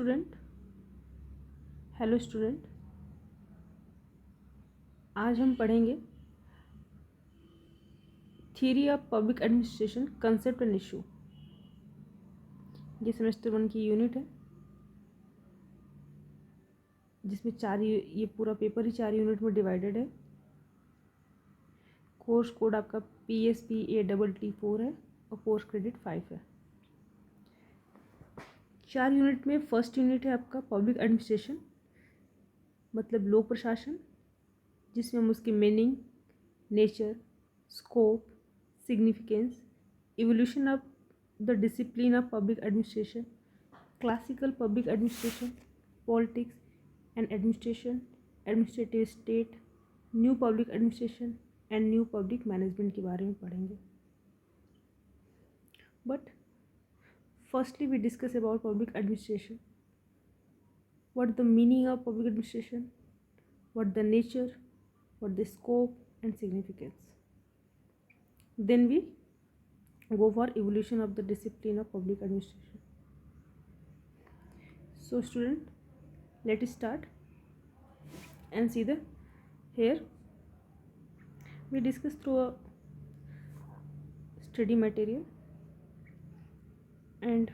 Student hello student, आज हम पढ़ेंगे theory of public administration concept and issue. ये सेमेस्टर 1 की यूनिट है जिसमें ये पूरा पेपर ही 4 यूनिट में डिवाइडेड है। कोर्स कोड आपका PSPATT4 है और कोर्स क्रेडिट 5 है। 4 यूनिट में फर्स्ट यूनिट है आपका पब्लिक एडमिनिस्ट्रेशन मतलब लोक प्रशासन, जिसमें हम उसकी meaning, nature, scope, significance, evolution of the discipline of public administration, classical public administration, politics and administration, administrative state, new public administration and new public management के बारे में पढ़ेंगे। But firstly we discuss about public administration, what the meaning of public administration, what the nature, what the scope and significance. Then we go for evolution of the discipline of public administration. So student, let us start and see the here we discuss through a study material, and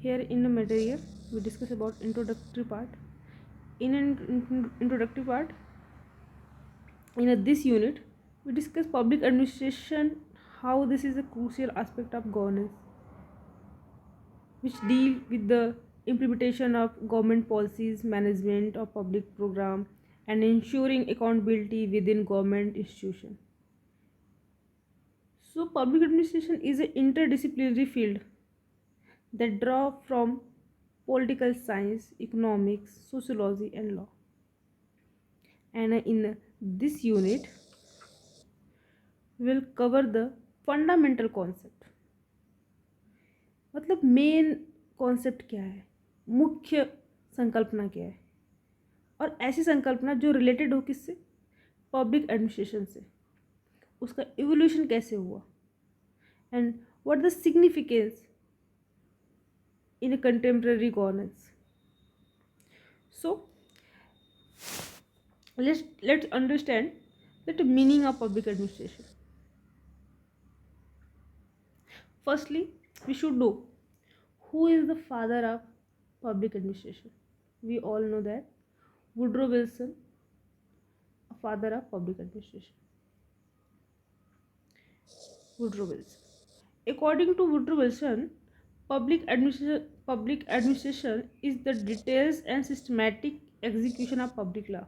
here in the material we discuss about introductory part. In an introductory part, in this unit we discuss public administration, how this is a crucial aspect of governance which deal with the implementation of government policies, management of public program and ensuring accountability within government institution. So public administration is an interdisciplinary field that draw from political science, economics, sociology and law. And in this unit we will cover the fundamental concept, मतलब main concept क्या है, मुख्य संकल्पना क्या है, और ऐसी संकल्पना जो रिलेटेड हो किससे, पब्लिक एडमिनिस्ट्रेशन से, उसका इवोल्यूशन कैसे हुआ, and what the significance in a contemporary governance. So let's understand the meaning of public administration. Firstly, we should know who is the father of public administration. We all know that Woodrow Wilson, a father of public administration. Woodrow Wilson. According to Woodrow Wilson, public administration is the details and systematic execution of public law.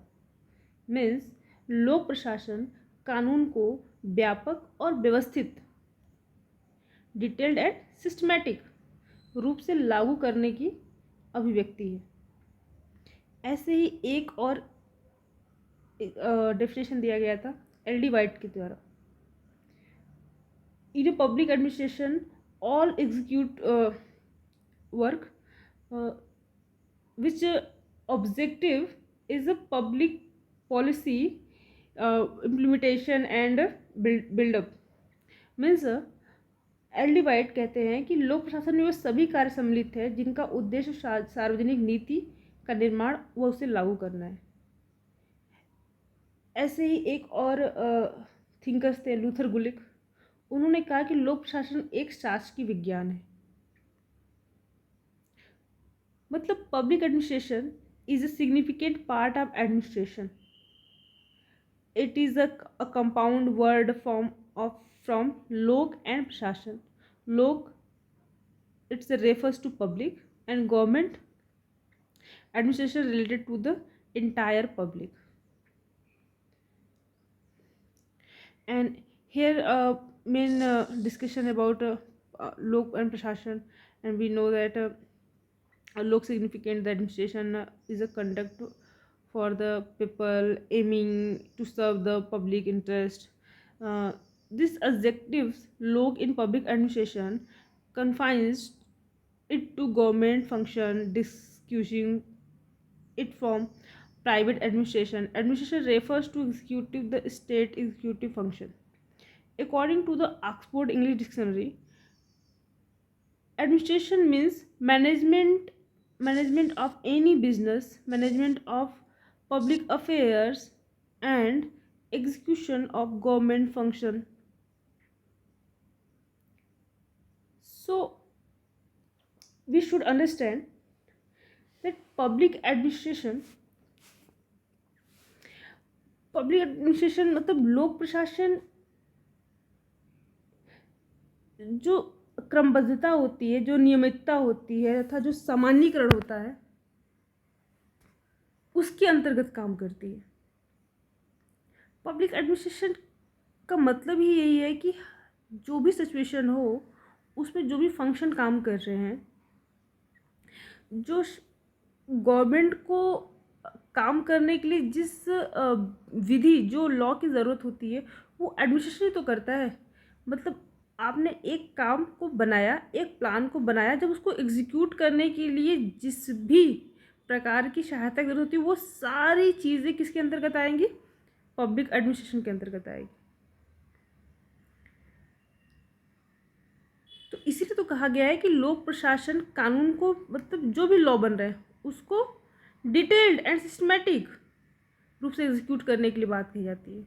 Means लोक प्रशासन कानून को व्यापक और व्यवस्थित, detailed and systematic रूप से लागू करने की अभिव्यक्ति है. ऐसे ही एक और डेफिनेशन दिया गया था LD वाइट के द्वारा. In a public administration, all execute work which objective is a public policy implementation and build up. Means LD white कहते हैं कि लोक प्रशासन में वो सभी कार्य सम्मिलित है जिनका उद्देश्य सार्वजनिक नीति का निर्माण व उसे लागू करना है. ऐसे ही एक और थिंकर्स थे लूथर गुलिक. उन्होंने कहा कि लोक प्रशासन एक शासकीय विज्ञान है. मतलब public administration is a significant part of administration. It is a compound word form of from लोक एंड प्रशासन. लोक it's refers to public and government administration related to the entire public. And here main discussion about lok and prashashan, and we know that lok significant the administration is a conduct for the people aiming to serve the public interest. This adjectives lok in public administration confines it to government function, distinguishing it from private administration. Administration refers to executive, the state executive function. According to the Oxford English Dictionary, administration means management management of any business, management of public affairs, and execution of government function. So we should understand that public administration मतलब लोक प्रशासन, जो क्रमबद्धता होती है, जो नियमितता होती है तथा जो सामान्यीकरण होता है, उसके अंतर्गत काम करती है। पब्लिक एडमिनिस्ट्रेशन का मतलब ही यही है कि जो भी सिचुएशन हो उसमें जो भी फंक्शन काम कर रहे हैं, जो गवर्नमेंट को काम करने के लिए जिस विधि, जो लॉ की ज़रूरत होती है, वो एडमिनिस्ट्रेशन ही तो करता है। मतलब आपने एक काम को बनाया, एक प्लान को बनाया, जब उसको एग्जीक्यूट करने के लिए जिस भी प्रकार की सहायता की जरूरत होती है, वो सारी चीज़ें किसके अंतर्गत आएंगी? पब्लिक एडमिनिस्ट्रेशन के अंतर्गत आएगी। तो इसीलिए तो कहा गया है कि लोक प्रशासन कानून को, मतलब जो भी लॉ बन रहा है उसको डिटेल्ड एंड सिस्टमैटिक रूप से एग्जीक्यूट करने के लिए बात कही जाती है।